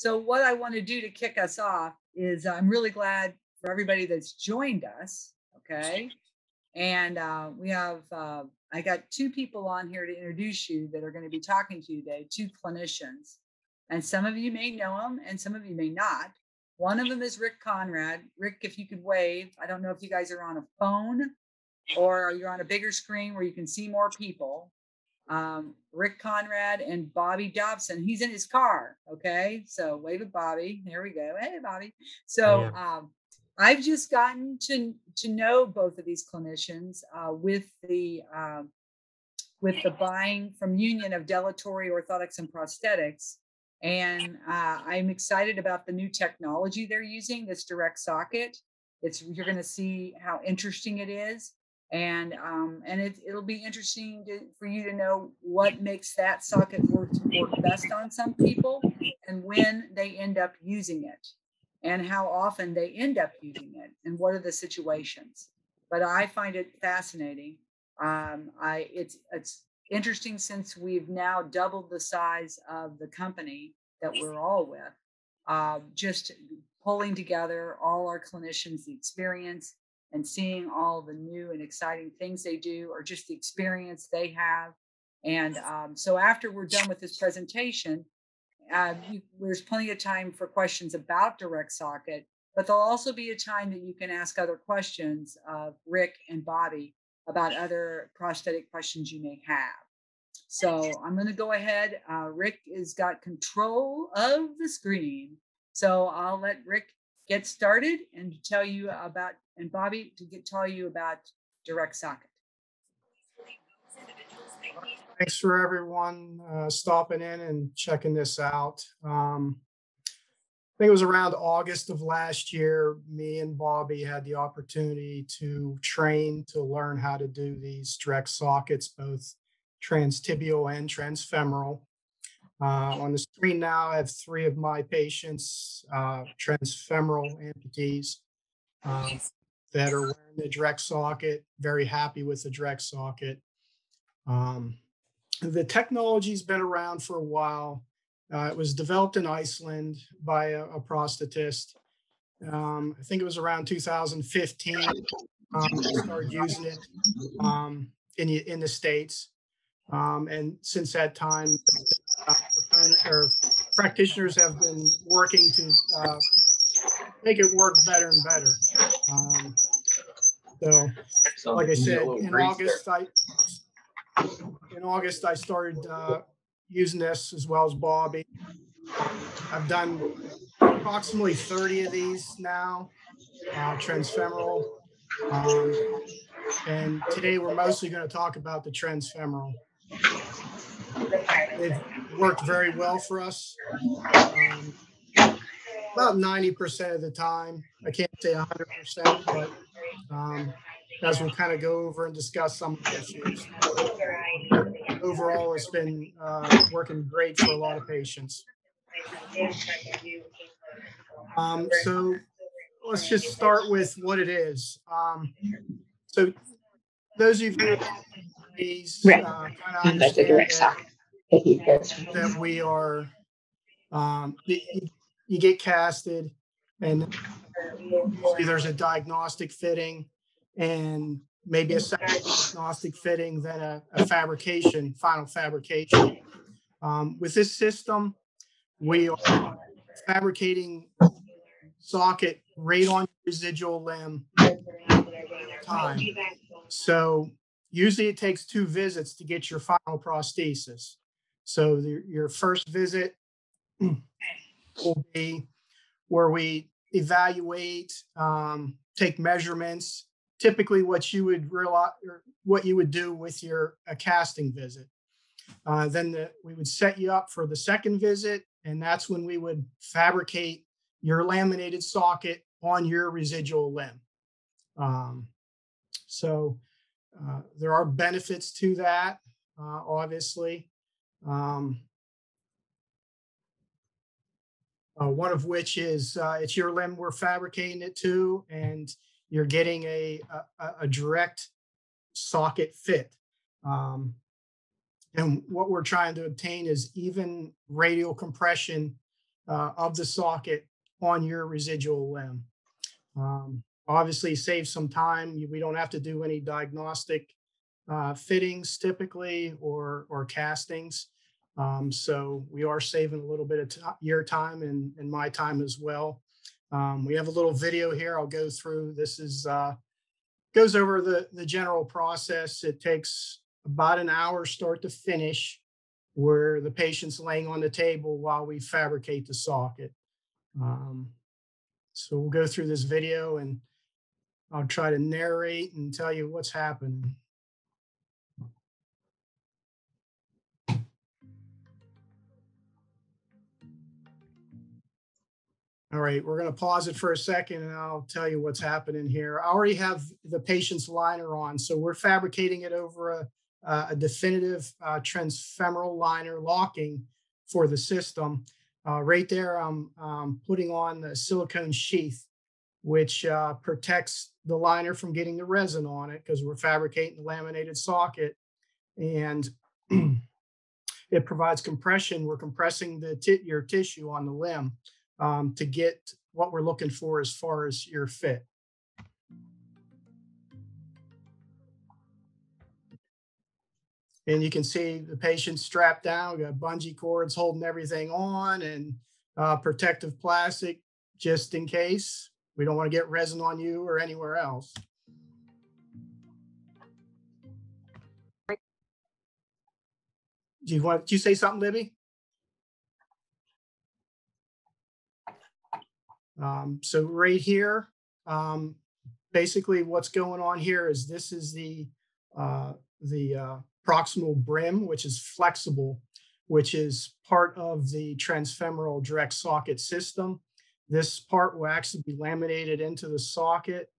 So what I want to do to kick us off is I'm really glad for everybody that's joined us. Okay. And we have, I got two people on here to introduce you that are going to be talking to you today, two clinicians. And some of you may know them and some of you may not. One of them is Rick Conrad. Rick, if you could wave, I don't know if you guys are on a phone or you're on a bigger screen where you can see more people. Rick Conrad and Bobby Dobson. He's in his car. Okay. So wave at Bobby. There we go. Hey, Bobby. So I've just gotten to know both of these clinicians with the buying from Union of Delatory Orthotics and Prosthetics. And I'm excited about the new technology they're using, this direct socket. You're going to see how interesting it is. And it'll be interesting for you to know what makes that socket work best on some people and when they end up using it and how often they end up using it and what are the situations. But I find it fascinating. It's interesting since we've now doubled the size of the company that we're all with, just pulling together all our clinicians, the experience, and seeing all the new and exciting things they do or just the experience they have. And so after we're done with this presentation, there's plenty of time for questions about direct socket, but there'll also be a time that you can ask other questions of Rick and Bobby about other prosthetic questions you may have. So I'm going to go ahead. Rick has got control of the screen. So I'll let Rick get started and tell you about, and Bobby to tell you about direct socket. Thanks for everyone stopping in and checking this out. I think it was around August of last year, me and Bobby had the opportunity to train to learn how to do these direct sockets, both transtibial and transfemoral. On the screen now, I have three of my patients, transfemoral amputees, that are wearing the direct socket, very happy with the direct socket. The technology's been around for a while. It was developed in Iceland by a prosthetist. I think it was around 2015. Started using it in the States. And since that time, practitioners have been working to make it work better and better. So, like I said, in August, I started using this as well as Bobby. I've done approximately 30 of these now, transfemoral. And today we're mostly going to talk about the transfemoral. They've worked very well for us. About 90% of the time. I can't say 100%, but as we'll kind of go over and discuss some of the issues. Overall, it's been working great for a lot of patients. So let's just start with what it is. So those of you these kind of understand that we are, you get casted and usually there's a diagnostic fitting and maybe a second diagnostic fitting, then a fabrication, final fabrication. With this system, we are fabricating socket right on residual limb time. So usually it takes 2 visits to get your final prosthesis. So your first visit will be where we evaluate, take measurements, typically what you would realize or what you would do with your casting visit. Then we would set you up for the second visit, and that's when we would fabricate your laminated socket on your residual limb. So there are benefits to that, obviously. One of which is it's your limb we're fabricating it to, and you're getting a direct socket fit. And what we're trying to obtain is even radial compression of the socket on your residual limb. Obviously, save some time. We don't have to do any diagnostic fittings typically or castings. So we are saving a little bit of your time and my time as well. We have a little video here I'll go through. This is goes over the general process. It takes about an hour start to finish, where the patient's laying on the table while we fabricate the socket. So we'll go through this video and I'll try to narrate and tell you what's happening. All right, we're going to pause it for a second and I'll tell you what's happening here. I already have the patient's liner on, so we're fabricating it over a definitive transfemoral liner locking for the system. Right there, I'm putting on the silicone sheath, which protects the liner from getting the resin on it because we're fabricating the laminated socket, and it provides compression. We're compressing your tissue on the limb to get what we're looking for as far as your fit. And you can see the patient strapped down, got bungee cords holding everything on, and protective plastic just in case. We don't want to get resin on you or anywhere else. Did you say something, Libby? So right here, basically what's going on here is this is the proximal brim, which is flexible, which is part of the transfemoral direct socket system. This part will actually be laminated into the socket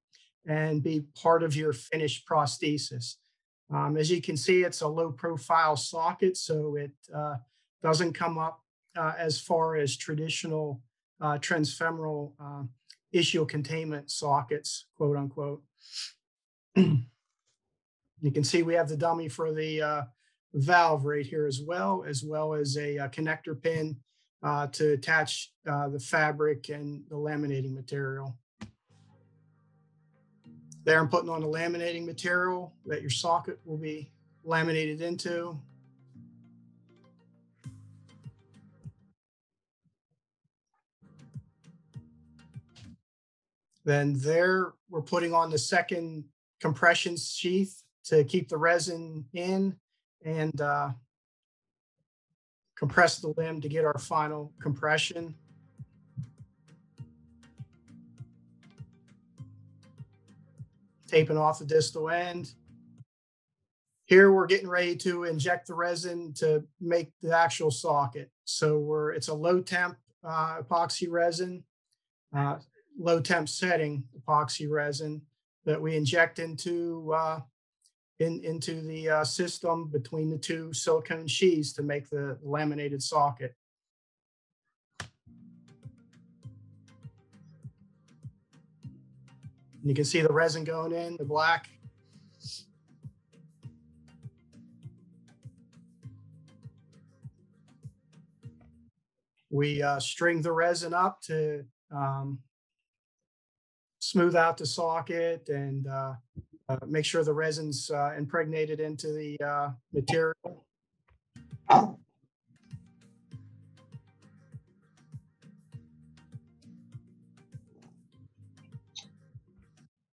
and be part of your finished prosthesis. As you can see, it's a low profile socket, so it doesn't come up as far as traditional transfemoral ischial containment sockets, quote unquote. You can see we have the dummy for the valve right here as well as a connector pin to attach the fabric and the laminating material. There I'm putting on the laminating material that your socket will be laminated into. Then there we're putting on the second compression sheath to keep the resin in and compress the limb to get our final compression. Taping off the distal end. Here we're getting ready to inject the resin to make the actual socket. So it's a low temp epoxy resin, low temp setting epoxy resin that we inject into the system between the two silicone sheaths to make the laminated socket. You can see the resin going in, the black. We string the resin up to smooth out the socket and make sure the resin's impregnated into the material.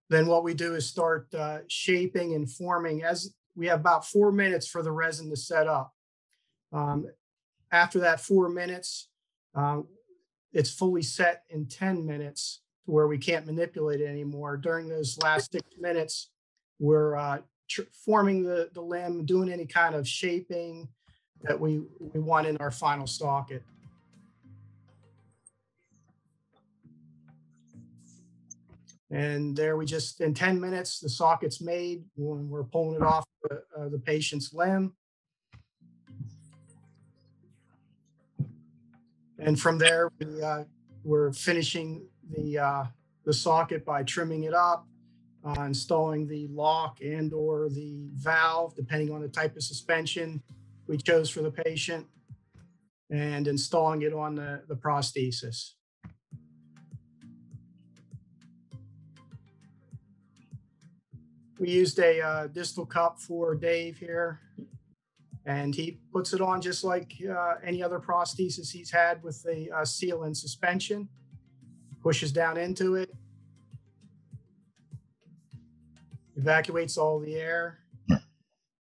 Then what we do is start shaping and forming. As we have about 4 minutes for the resin to set up. After that 4 minutes, it's fully set in 10 minutes to where we can't manipulate it anymore. During those last 6 minutes, we're forming the limb, doing any kind of shaping that we want in our final socket. And there we just, in 10 minutes, the socket's made when we're pulling it off the patient's limb. And from there, we're finishing the socket by trimming it up, installing the lock and or the valve, depending on the type of suspension we chose for the patient. and installing it on the prosthesis. We used a distal cup for Dave here, and he puts it on just like any other prosthesis he's had with the seal and suspension. Pushes down into it, evacuates all the air,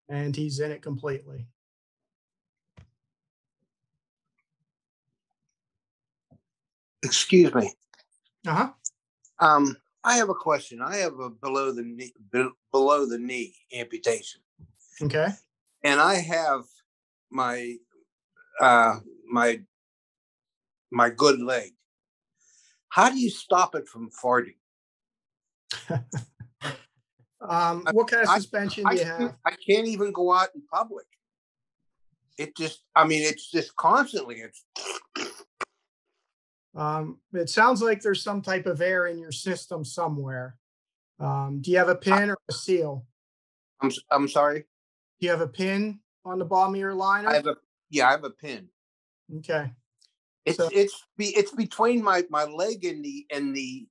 and he's in it completely. Excuse me. Uh-huh. I have a question. I have a below the knee amputation. Okay. And I have my my good leg. How do you stop it from farting? What kind of suspension do you have? I can't even go out in public. It just, I mean, it's just constantly. It sounds like there's some type of air in your system somewhere. Do you have a pin or a seal? I'm sorry. Do you have a pin on the bottom of your liner? I have a pin. Okay. It's between my leg and the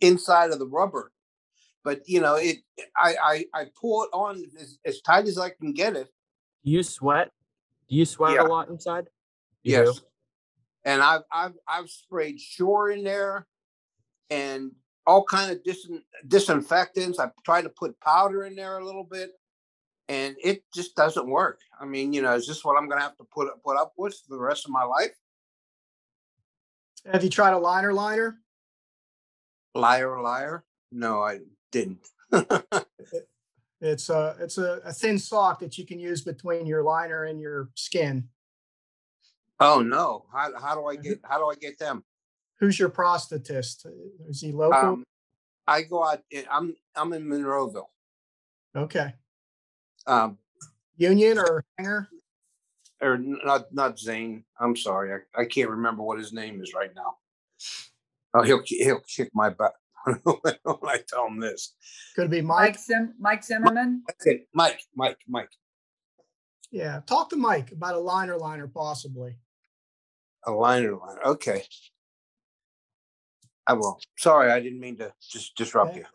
inside of the rubber, but you know I pull it on as tight as I can get it. Do you sweat? Do you sweat a lot inside? Yes. Do? And I've sprayed Shore in there, and all kind of disinfectants. I've tried to put powder in there a little bit, and it just doesn't work. I mean, you know, is this what I'm going to have to put up with for the rest of my life? Have you tried a liner? Liar. No, I didn't. It's a thin sock that you can use between your liner and your skin. Oh no! How do I get them? Who's your prosthetist? Is he local? I go out. I'm in Monroeville. Okay. Union or Hanger? Or not Zane. I'm sorry. I can't remember what his name is right now. Oh, he'll kick my butt when I tell him this. Could it be Mike? Mike Zimmerman? Okay, Mike. Yeah, talk to Mike about a liner possibly. A liner. Okay. I will. Sorry, I didn't mean to just disrupt you.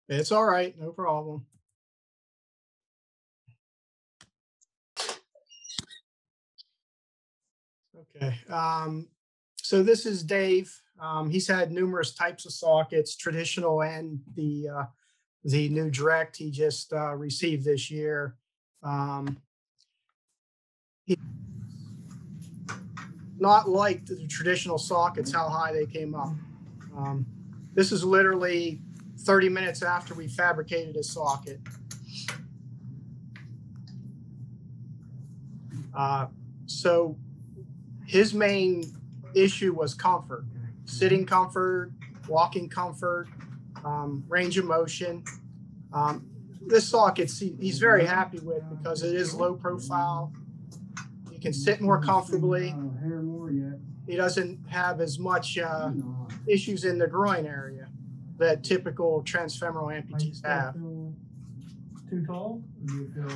It's all right. No problem. Okay. So this is Dave. He's had numerous types of sockets, traditional and the new direct he just received this year. Not like the traditional sockets, how high they came up. This is literally 30 minutes after we fabricated a socket. So his main issue was comfort, sitting comfort, walking comfort, range of motion. This socket he's very happy with because it is low profile. You can sit more comfortably. He doesn't have as much issues in the groin area that typical transfemoral amputees have. Too tall? Or do you feel...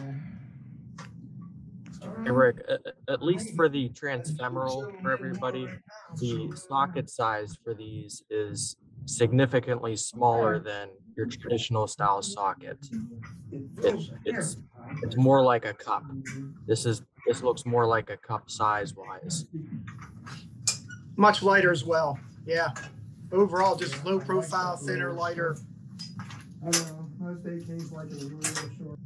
Hey Rick, at least for the transfemoral for everybody, the socket size for these is significantly smaller than your traditional style socket. It's more like a cup. This looks more like a cup size wise. Much lighter as well. Yeah. Overall, just low profile, thinner, lighter. I don't know. Most AKs like it a little short.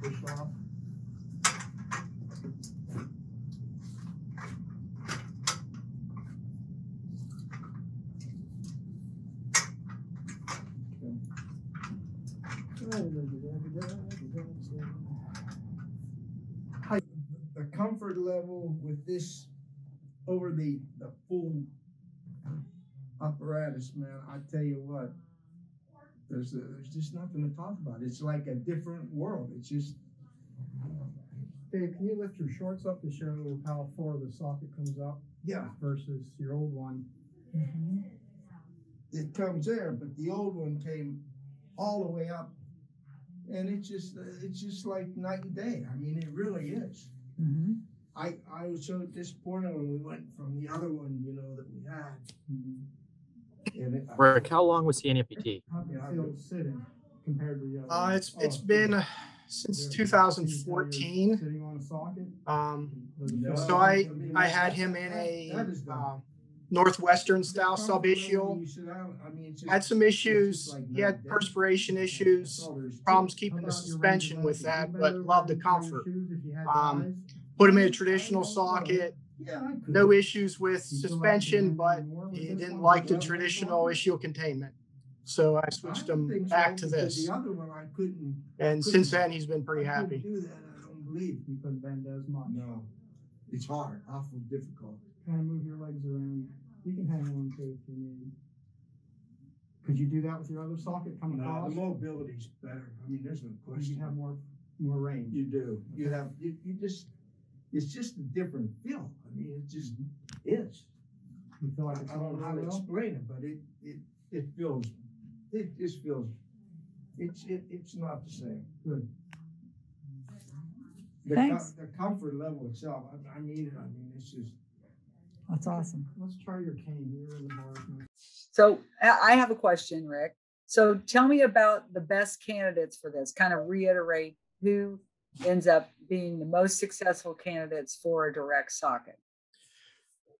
Push off. The comfort level with this over the full apparatus, man, I tell you what, there's just nothing to talk about. It's like a different world. It's just. Dave, can you lift your shorts up to show how far the socket comes up? Yeah. Versus your old one. Mm-hmm. It comes there, but the old one came all the way up, and it's just like night and day. I mean, it really is. Mm-hmm. I was so disappointed when we went from the other one, you know, that we had. And Rick, how long was he an amputee? how do you feel sitting compared to the other? It's been since 2014. Sitting on a socket. So I had him in a Northwestern style sub-ischial. Had some issues. He had perspiration issues, problems keeping the suspension with that, but loved the comfort. Put him in a traditional socket. No issues with suspension, but he didn't like the traditional ischial containment. So I switched him back to this. And since then, he's been pretty happy. Do that, I don't believe you couldn't bend as much. No, it's hard, awful difficult. Kind of move your legs around. You can hang on to it if you need. Could you do that with your other socket coming across? The mobility's better. I mean, there's no question. You have more range. You do. You have you just. It's just a different feel. I mean, it just is. You feel like I don't know how to explain it, but it feels. It just feels. It's not the same. Good. Thanks. The comfort level itself. I mean, it's just. That's awesome. Let's try your cane. You're in the bar. So I have a question, Rick. So tell me about the best candidates for this. Kind of reiterate who ends up being the most successful candidates for a direct socket.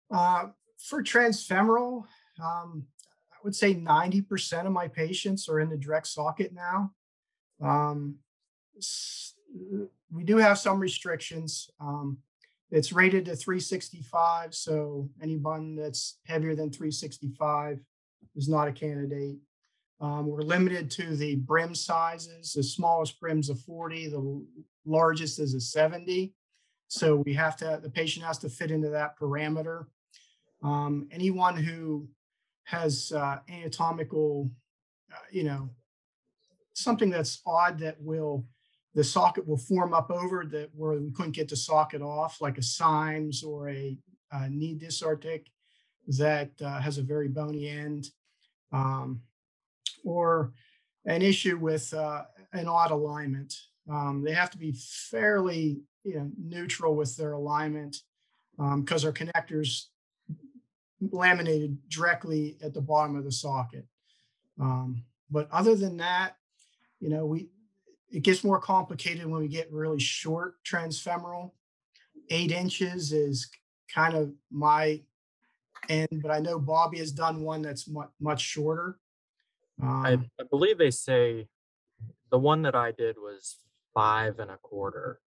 For transfemoral, I would say 90% of my patients are in the direct socket now. We do have some restrictions. It's rated to 365, so anyone that's heavier than 365 is not a candidate. We're limited to the brim sizes. The smallest brim's a 40, the largest is a 70. So the patient has to fit into that parameter. Anyone who has anatomical, something that's odd that the socket will form up over that where we couldn't get the socket off, like a Symes or a knee dysartic that has a very bony end, or an issue with an odd alignment. They have to be fairly neutral with their alignment because our connectors laminated directly at the bottom of the socket. But other than that, it gets more complicated when we get really short transfemoral. 8 inches is kind of my end, but I know Bobby has done one that's much shorter. I believe they say the one that I did was 5 1/4,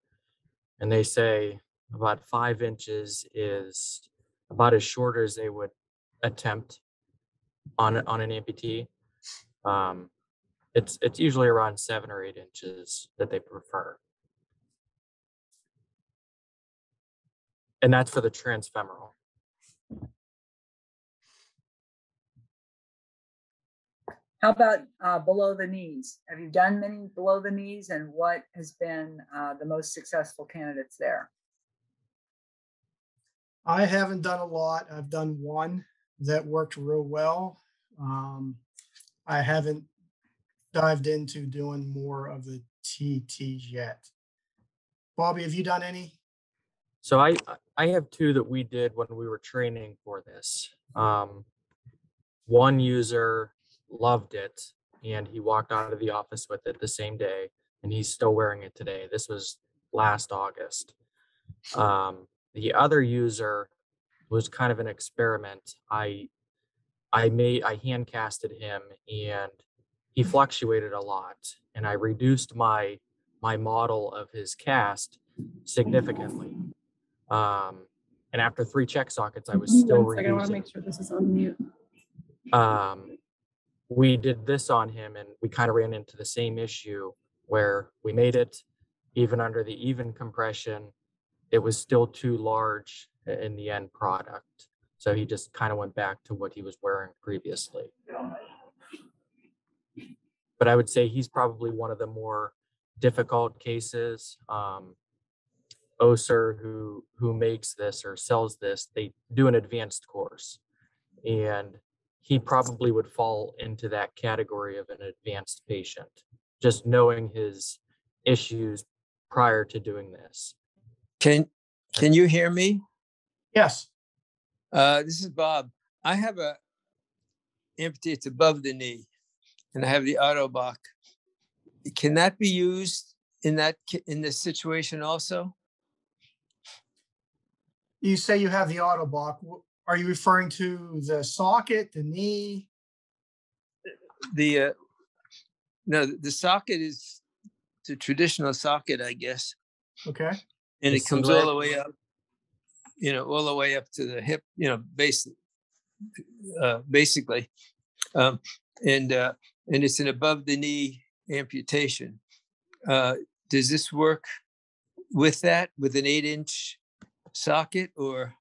and they say about 5 inches is about as short as they would attempt on an amputee. It's usually around 7 or 8 inches that they prefer, and that's for the transfemoral. How about below the knees? Have you done many below the knees, and what has been the most successful candidates there? I haven't done a lot. I've done one that worked real well. I haven't dived into doing more of the TTs yet. Bobby, have you done any? So I have 2 that we did when we were training for this. One user loved it, and he walked out of the office with it the same day, and he's still wearing it today. This was last August. The other user was kind of an experiment. I hand casted him, and he fluctuated a lot, and I reduced my model of his cast significantly. And after 3 check sockets, I was still reducing. I want to make sure this is on mute. We did this on him, and we kind of ran into the same issue where we made it even under the even compression. It was still too large in the end product. So he just kind of went back to what he was wearing previously. But I would say he's probably one of the more difficult cases. OSER, who makes this or sells this, they do an advanced course, and he probably would fall into that category of an advanced patient, just knowing his issues prior to doing this. Can you hear me? Yes. This is Bob. I have a Amputee. It's above the knee, and I have the Autobach. Can that be used in this situation also? You say you have the Autobach. Are you referring to the socket, the knee? No, the socket is the traditional socket, I guess, Okay. and The it comes all the way up. All the way up to the hip. Basically, and it's an above the knee amputation. Does this work with that, with an 8-inch socket, or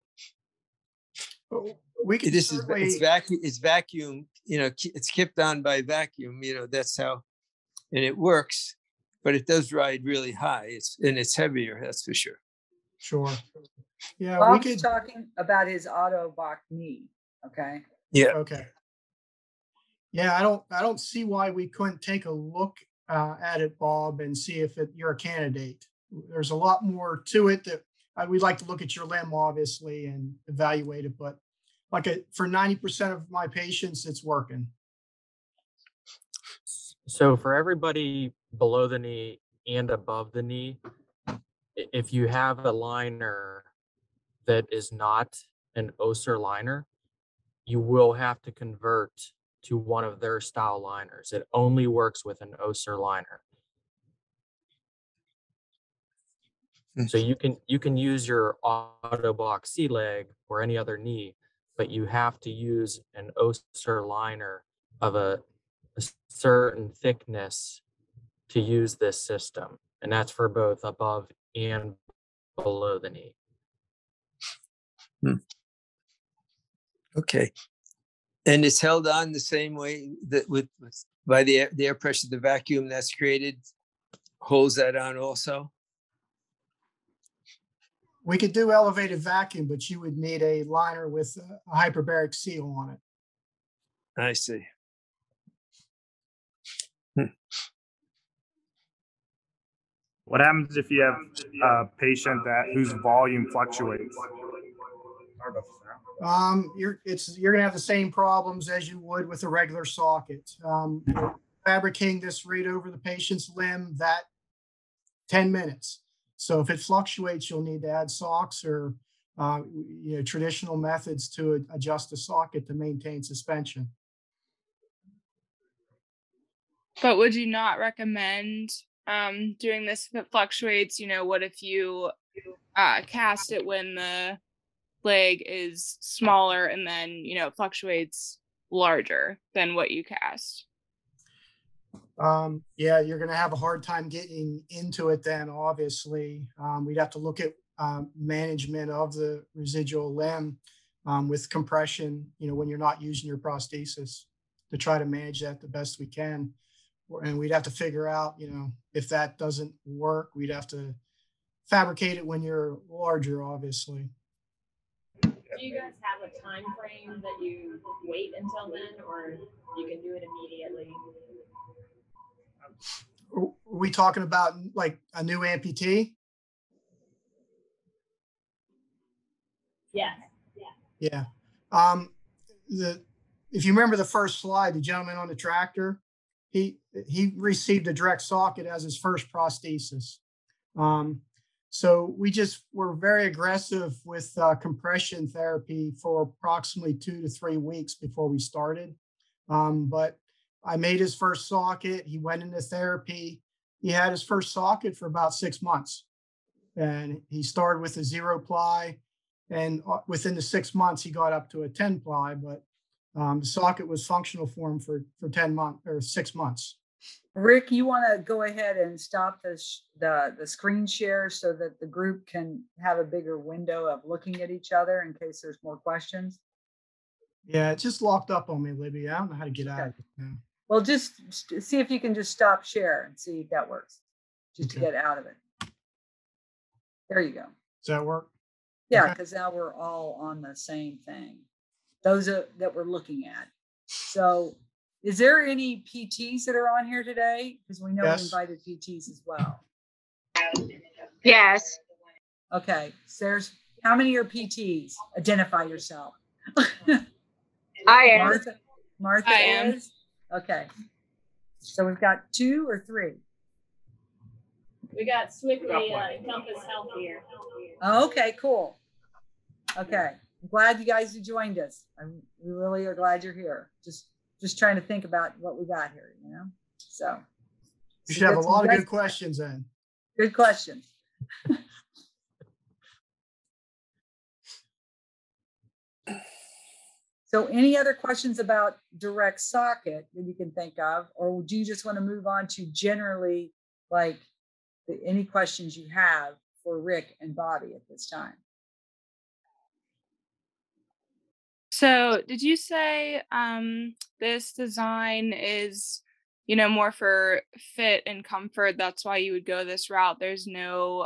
We can it's certainly, vacuum? It's vacuum. It's kept on by vacuum. That's how, and it works, but it does ride really high. It's heavier. That's for sure. sure. Yeah, we Bob's could. talking about his Autobach knee. Okay. Yeah. Okay. Yeah, I don't see why we couldn't take a look at it, Bob, and see if you're a candidate. There's a lot more to it that we'd like to look at your limb, obviously, and evaluate it. But for 90% of my patients, it's working. So for everybody below the knee and above the knee, if you have a liner that is not an Oser liner, you will have to convert to one of their style liners. It only works with an Oser liner. So you can use your Autobach C leg or any other knee, but you have to use an Oser liner of a certain thickness to use this system. And that's for both above and below the knee. Okay. And it's held on the same way that by the air pressure, the vacuum that's created holds that on also. We could do elevated vacuum, but you would need a liner with a hyperbaric seal on it. I see. What happens if you have a patient whose volume fluctuates? You're gonna have the same problems as you would with a regular socket. Fabricating this right over the patient's limb, that 10 minutes. So if it fluctuates, you'll need to add socks or traditional methods to adjust the socket to maintain suspension. But would you not recommend doing this if it fluctuates? What if you cast it when the leg is smaller and then, it fluctuates larger than what you cast? Yeah, you're going to have a hard time getting into it then, obviously. We'd have to look at management of the residual limb with compression, when you're not using your prosthesis, to try to manage that the best we can. And we'd have to figure out, if that doesn't work, we'd have to fabricate it when you're larger, obviously. Do you guys have a time frame that you wait until then, or you can do it immediately? Are we talking about like a new amputee? Yes. Yeah. If you remember the first slide, the gentleman on the tractor, he received a direct socket as his first prosthesis. So we're very aggressive with compression therapy for approximately 2 to 3 weeks before we started. But I made his first socket. He went into therapy. He had his first socket for about 6 months. And he started with a 0-ply. And within the 6 months, he got up to a 10-ply. But the socket was functional for him for 10 months or 6 months. Rick, you want to go ahead and stop the screen share so that the group can have a bigger window of looking at each other in case there's more questions? Yeah, it just locked up on me, Libby. I don't know how to get out of it now. Well, just see if you can just stop share and see if that works, just to get out of it. There you go. Does that work? Yeah, because now we're all on the same thing. Those that we're looking at. So is there any PTs that are on here today? Because we know we invited PTs as well. Yes. Okay, so there's, how many are PTs? Identify yourself. I am. Martha I am. is? Okay. So we've got 2 or 3. We got Swiftly Encompass Health here. Oh, okay, cool. Okay. I'm glad you guys joined us. We really are glad you're here. Just trying to think about what we got here, you know? So You should have a lot of good questions then. Good questions. So any other questions about direct socket that you can think of, or do you just want to move on to generally like any questions you have for Rick and Bobby at this time? So did you say this design is, more for fit and comfort? That's why you would go this route. There's no,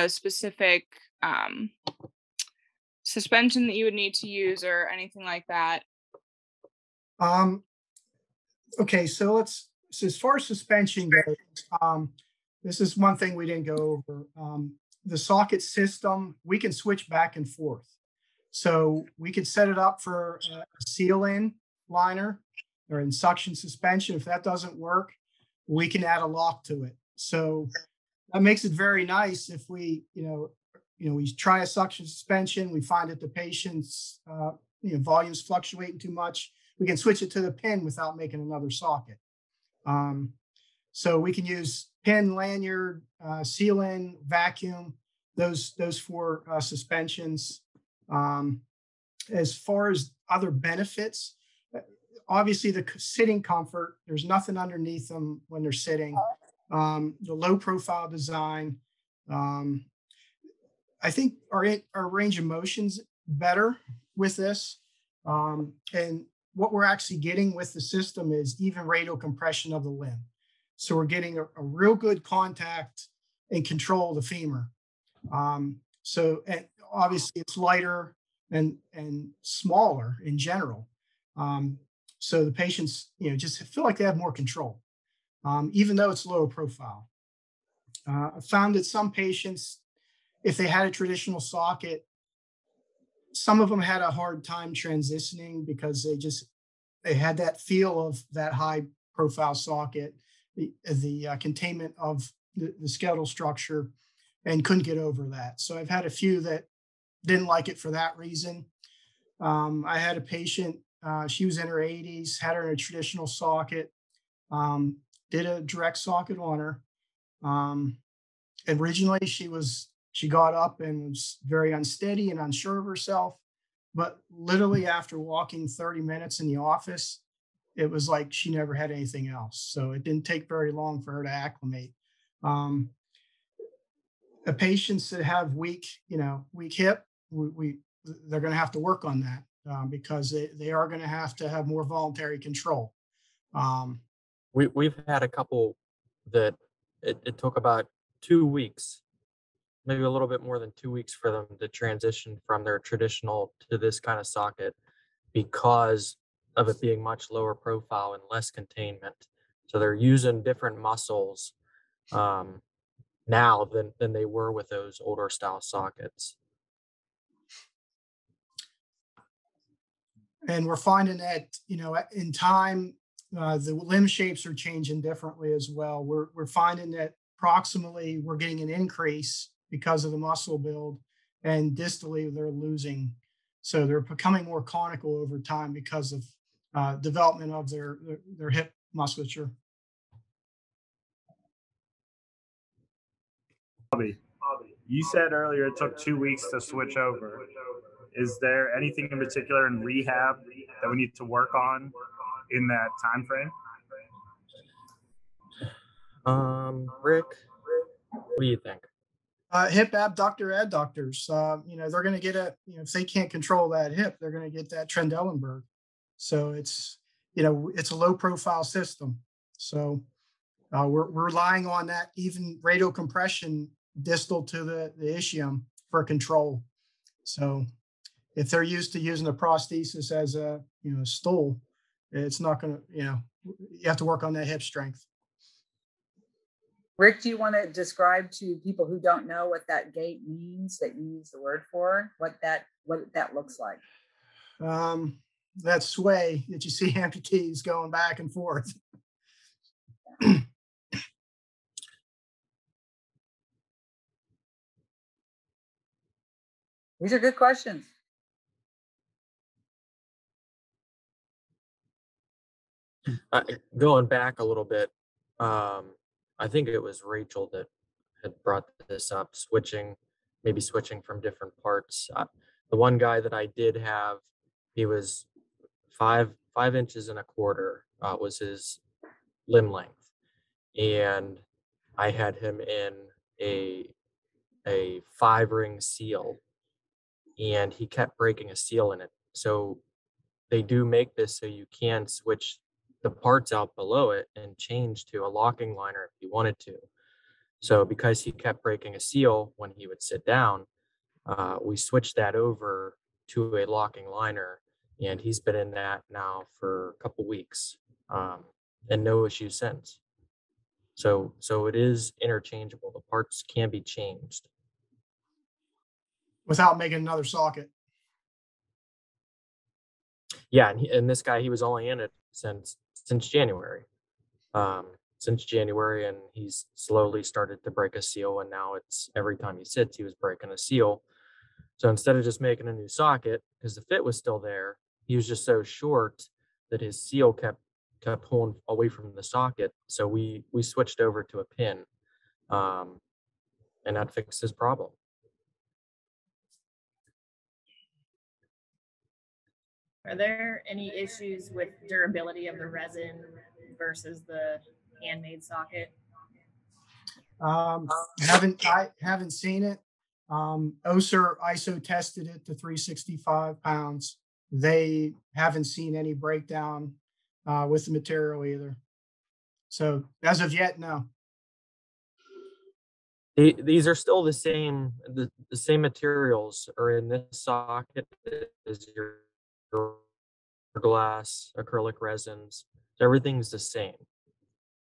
specific suspension that you would need to use or anything like that? Okay, so as far as suspension goes, this is one thing we didn't go over. The socket system, we can switch back and forth. So we could set it up for a seal-in liner or in suction suspension. If that doesn't work, we can add a lock to it. So that makes it very nice if we, we try a suction suspension, we find that the patient's volume's fluctuating too much, we can switch it to the pin without making another socket. So we can use pin, lanyard, seal-in, vacuum, those 4 suspensions. As far as other benefits, obviously the sitting comfort, there's nothing underneath them when they're sitting. The low profile design, I think our range of motion's better with this. And what we're actually getting with the system is even radial compression of the limb. So we're getting a real good contact and control of the femur. And obviously it's lighter and smaller in general. So the patients, just feel like they have more control, even though it's lower profile. I found that some patients, if they had a traditional socket, some of them had a hard time transitioning because they had that feel of that high profile socket, the containment of the skeletal structure, and couldn't get over that. So I've had a few that didn't like it for that reason. I had a patient, she was in her 80s, had her in a traditional socket, did a direct socket on her. Originally she got up and was very unsteady and unsure of herself, but literally after walking 30 minutes in the office, it was like she never had anything else. So it didn't take very long for her to acclimate. The patients that have weak hip, they're going to have to work on that because they are going to have more voluntary control. We've had a couple that it took about 2 weeks, maybe a little bit more than 2 weeks for them to transition from their traditional to this kind of socket because of it being much lower profile and less containment. So they're using different muscles now than they were with those older style sockets. And we're finding that, in time, the limb shapes are changing differently as well. We're finding that proximally we're getting an increase because of the muscle build, and distally they're losing. So they're becoming more conical over time because of development of their hip musculature. Bobby, you said earlier it took 2 weeks to switch over. Is there anything in particular in rehab that we need to work on in that time frame? Rick, what do you think? Hip abductor adductors, they're going to get if they can't control that hip, they're going to get that Trendelenburg. So it's a low profile system. So we're relying on that even radial compression distal to the ischium for control. So if they're used to using a prosthesis as a stool, it's not going to, you have to work on that hip strength. Rick, do you want to describe to people who don't know what that gait means that you use the word for, what that looks like? That sway that you see amputees going back and forth. These are good questions. Going back a little bit, I think it was Rachel that had brought this up, maybe switching from different parts. The one guy that I did have, he was 5 inches and a quarter was his limb length, and I had him in a 5-ring seal, and he kept breaking a seal in it. So they do make this so you can switch the parts out below it and change to a locking liner if you wanted to. So because he kept breaking a seal when he would sit down, we switched that over to a locking liner, and he's been in that now for a couple weeks, and no issues since. So it is interchangeable. The parts can be changed Without making another socket. Yeah, and this guy, he was only in it since January. And he's slowly started to break a seal, and now it's every time he sits, he was breaking a seal. So instead of just making a new socket, because the fit was still there, he was just so short that his seal kept pulling away from the socket. So we switched over to a pin, and that fixed his problem. Are there any issues with durability of the resin versus the handmade socket? I haven't seen it. OSER ISO tested it to 365 pounds. They haven't seen any breakdown with the material either. So as of yet, no. These are still the same. The same materials are in this socket as your glass, acrylic resins. Everything's the same.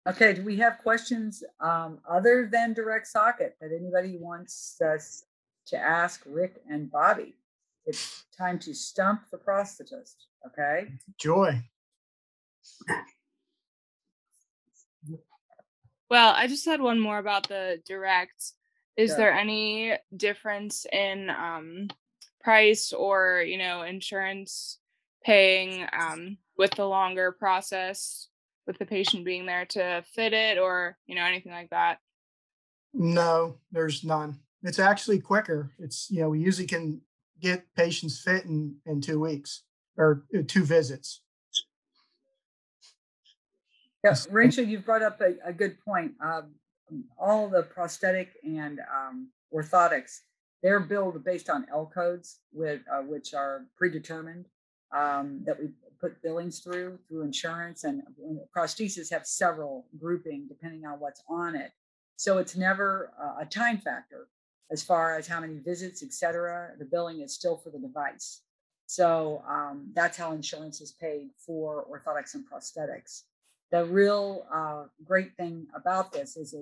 Okay, do we have questions other than direct socket that anybody wants us to ask Rick and Bobby? It's time to stump the prosthetist, okay? Joy. Well, I just had one more about the direct. Is Sure. there any difference in price or, insurance paying with the longer process, with the patient being there to fit it, or, anything like that? No, there's none. It's actually quicker. It's, we usually can get patients fit in 2 weeks or 2 visits. Yeah, Rachel, you've brought up a good point. All the prosthetic and orthotics, they're billed based on L codes, which are predetermined, that we put billings through insurance, and prostheses have several grouping depending on what's on it. So it's never a time factor as far as how many visits, et cetera. The billing is still for the device. So that's how insurance is paid for orthotics and prosthetics. The real great thing about this is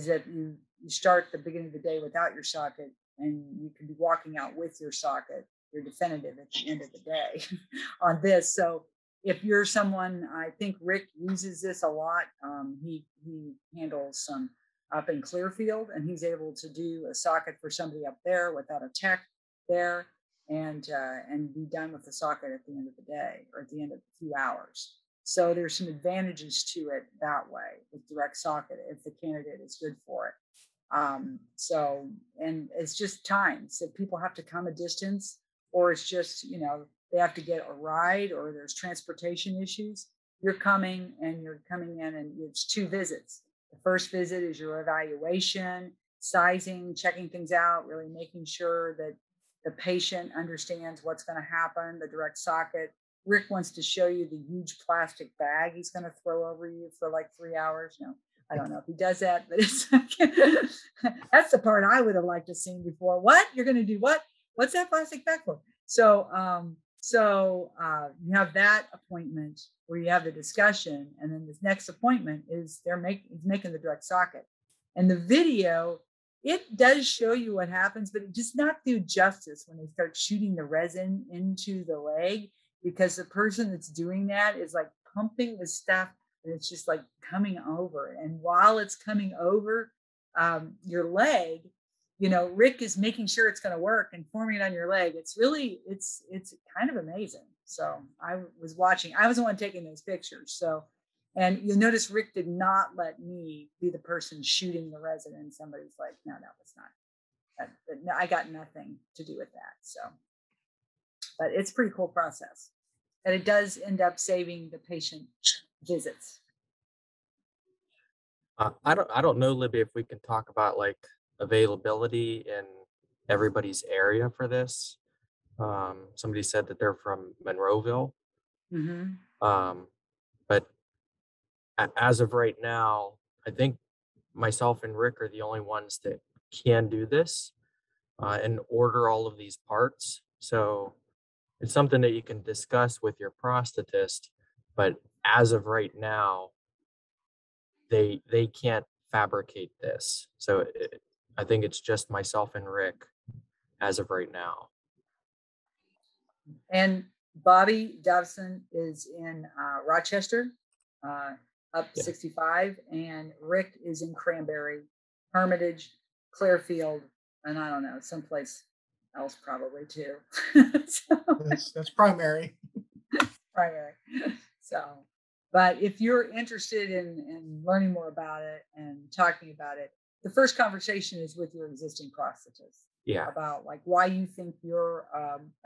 that you start the beginning of the day without your socket, and you can be walking out with your socket. You're definitive at the end of the day on this. So if you're someone, I think Rick uses this a lot. He handles some up in Clearfield, and he's able to do a socket for somebody up there without a tech there, and be done with the socket at the end of the day or at the end of a few hours. So there's some advantages to it that way with direct socket if the candidate is good for it. And it's just time. So people have to come a distance, or it's just, they have to get a ride, or there's transportation issues. You're coming in and it's 2 visits. The first visit is your evaluation, sizing, checking things out, really making sure that the patient understands what's going to happen, the direct socket. Rick wants to show you the huge plastic bag he's going to throw over you for like 3 hours. No, I don't know if he does that, but that's the part I would have liked to see before. What? You're going to do what? What's that plastic bag for? So you have that appointment where you have the discussion, and then this next appointment is he's making the direct socket. And the video, it does show you what happens, but it does not do justice when they start shooting the resin into the leg, because the person that's doing that is like pumping the stuff and it's just like coming over. And while it's coming over your leg, you know, Rick is making sure it's going to work and forming it on your leg. It's really, it's kind of amazing. So I was watching, I was the one taking those pictures. So, and you'll notice Rick did not let me be the person shooting the resin. And somebody's like, no, that was not, no, I got nothing to do with that. So, but it's a pretty cool process. And it does end up saving the patient visits. I don't know, Libby, if we can talk about like availability in everybody's area for this. Somebody said that they're from Monroeville. But as of right now, I think myself and Rick are the only ones that can do this and order all of these parts. So it's something that you can discuss with your prosthetist, but as of right now, they can't fabricate this. So I think it's just myself and Rick as of right now. And Bobby Dobson is in Rochester, up 65, and Rick is in Cranberry, Hermitage, Clearfield, and I don't know, someplace else probably too. So, that's primary. Primary. So, but if you're interested in learning more about it and talking about it, the first conversation is with your existing prosthetist. Yeah. About like why you think you're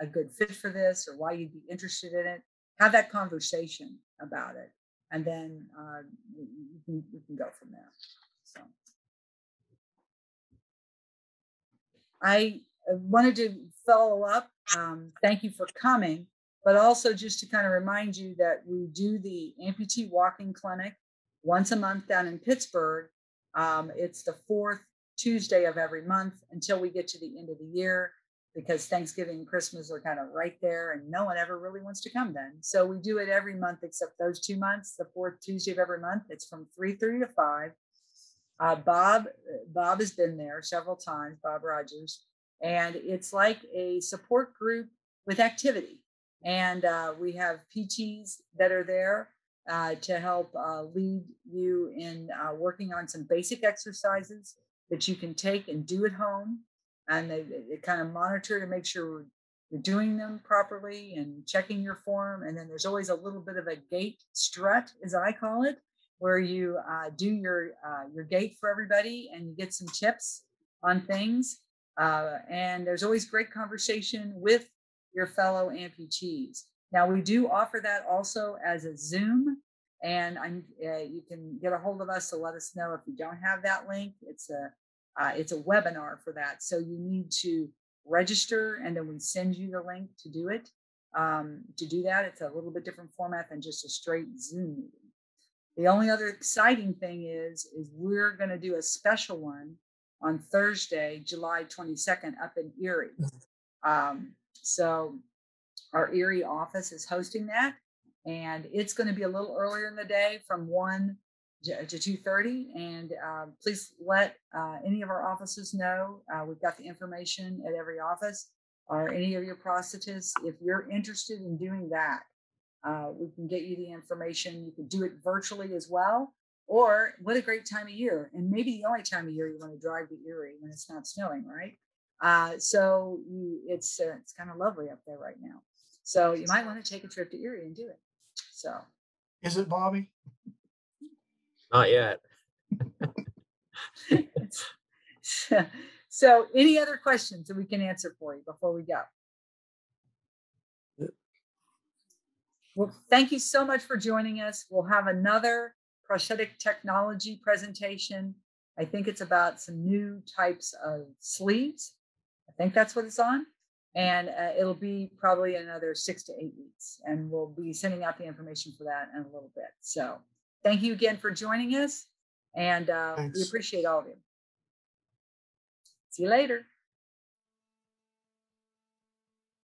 a good fit for this or why you'd be interested in it. Have that conversation about it, and then you can go from there. So I wanted to follow up. Thank you for coming, but also just to kind of remind you that we do the Amputee Walking Clinic once a month down in Pittsburgh. It's the 4th Tuesday of every month until we get to the end of the year, because Thanksgiving and Christmas are kind of right there and no one ever really wants to come then. So we do it every month except those 2 months, the 4th Tuesday of every month. It's from 3:30 to 5. Bob has been there several times, Bob Rogers, and it's like a support group with activity. And we have PTs that are there to help lead you in working on some basic exercises that you can take and do at home. And they kind of monitor to make sure you're doing them properly and checking your form. And then there's always a little bit of a gait strut, as I call it, where you do your gait for everybody and you get some tips on things. And there's always great conversation with your fellow amputees. Now, we do offer that also as a Zoom, and you can get a hold of us to let us know if you don't have that link. It's a webinar for that. So you need to register, and then we send you the link to do it. To do that, it's a little bit different format than just a straight Zoom meeting. The only other exciting thing is we're going to do a special one on Thursday, July 22nd, up in Erie. So our Erie office is hosting that, and it's going to be a little earlier in the day from 1 to 2:30. And please let any of our offices know. We've got the information at every office, or any of your prosthetists. If you're interested in doing that, we can get you the information. You can do it virtually as well. Or what a great time of year, and maybe the only time of year you want to drive to Erie when it's not snowing, right? So it's kind of lovely up there right now. So you might want to take a trip to Erie and do it. So, is it, Bobby? Not yet. So any other questions that we can answer for you before we go? Well, thank you so much for joining us. We'll have another prosthetic technology presentation. I think it's about some new types of sleeves. I think that's what it's on. And it'll be probably another 6 to 8 weeks. And we'll be sending out the information for that in a little bit. So thank you again for joining us. And we appreciate all of you. See you later.